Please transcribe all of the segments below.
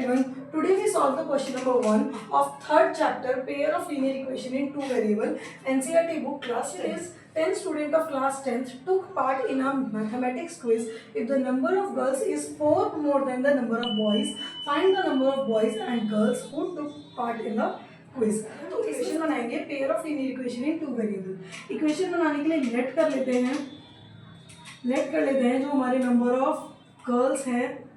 everyone. Today we solve the question number 1 of third chapter pair of linear equation in two variable NCERT book class 10. 10 student of class 10th took part in a mathematics quiz. If the number of girls is 4 more than the number of boys, find the number of boys and girls who took part in the quiz. तो equation बनाएंगे pair of linear equation in two variable. Equation बनाने के लिए late कर लेते हैं जो हमारे नंबर ऑफ गर्ल्स हैं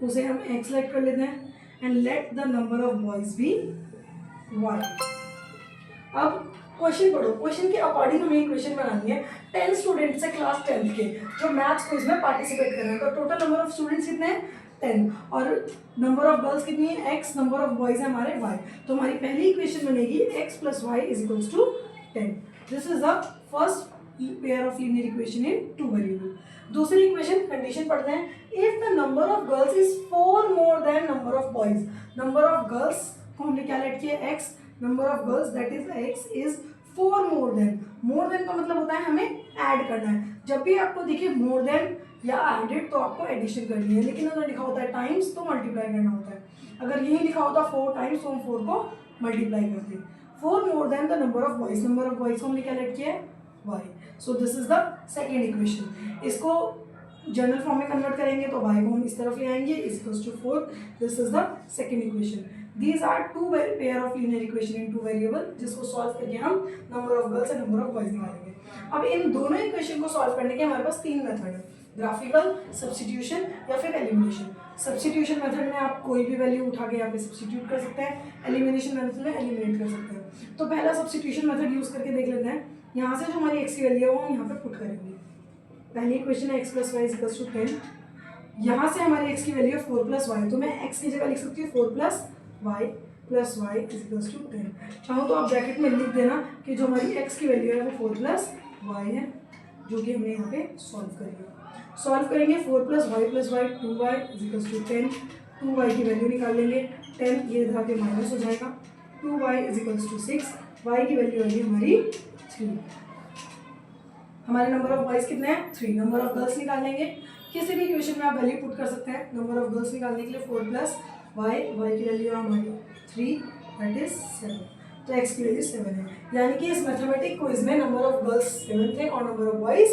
उसे हम x लेट कर लेते हैं and let the number of boys be y। अब क्वेश्चन पढ़ो, क्वेश्चन के अकॉर्डिंग हमें इक्वेशन बनानी है। 10 स्टूडेंट्स है क्लास 10th के जो मैथ्स क्विज में पार्टिसिपेट कर रहे हैं। तो टोटल नंबर ऑफ स्टूडेंट्स कितने हैं 10 और नंबर ऑफ गर्ल्स कितनी है x, नंबर ऑफ बॉयज है हमारे y। तो हमारी पहली इक्वेशन बनेगी x plus y is equals to 10। This is the first pair of linear equation in two variable. दूसरी इक्वेशन कंडीशन पढ़ते हैं। If the number of girls is 4 more than number of boys, number of girls को हमने क्या let किया x, number of girls that is x is 4 more than. More than का मतलब होता है हमें ऐड करना है। जब भी आपको दिखे मोर देन या एडेड तो आपको एडिशन करनी है, लेकिन अगर लिखा होता है टाइम्स तो मल्टीप्लाई करना होता है। अगर यही लिखा होता 4 टाइम्स तो हम 4 को मल्टीप्लाई करते हैं। 4 more than the number of boys, number of boys को हमने क्या लेट किया है y। So this is the second equation. इसको जनरल फॉर्म में कन्वर्ट करेंगे तो y को हम इस तरफ ले आएंगे is equals to 4। This is the second equation. These are two pair of linear equation in two variable जिसको सॉल्व करके हम number of girls and number of boys निकालेंगे। अब इन दोनों इक्वेशन को सॉल्व करने के हमारे पास 3 मेथड है, ग्राफिकल, सब्स्टिट्यूशन या फिर एलिमिनेशन। सब्स्टिट्यूशन मेथड में आप कोई भी वैल्यू उठा के यहाँ पे सब्स्टिट्यूट कर सकते हैं, एलिमिनेशन मेथड में एलिमिनेट कर सकते हैं। तो पहला सब्स्टिट्यूशन मेथड यूज करके देख लेते हैं। यहाँ से जो हमारी एक्स की वैल्यू है वो हम यहाँ पे पुट करेंगे। पहली इक्वेशन है x plus y equals to 10। यहाँ से हमारी एक्स की वैल्यू है 4 प्लस वाई, तो मैं एक्स की जगह लिख सकती हूँ 4 plus y is equals to 10। चाहो तो आप ब्रैकेट में लिख देना कि जो हमारी एक्स की वैल्यू है वो 4 प्लस वाई है, जो कि हमने यहाँ पे सॉल्व करेंगे। 4 plus y 2y is equals to 10। 2y की वैल्यू निकाल लेंगे, 10 ये इधर आके माइनस हो जाएगा। 2y is equals to 6, y की वैल्यू होगी हमारी 3। हमारे नंबर ऑफ बॉयज कितने हैं 3। नंबर ऑफ गर्ल्स निकाल लेंगे, किसी भी इक्वेशन में आप वैल्यू पुट कर सकते हैं। नंबर ऑफ गर्ल्स निकालने के लिए 4 प्लस वाई की वैल्यू है हमारी 3 दैट इज 7। तो x की वैल्यू 7 है, यानी कि इस मैथमेटिक क्विज में नंबर ऑफ गर्ल्स 7 थे और नंबर ऑफ बॉयज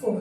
4।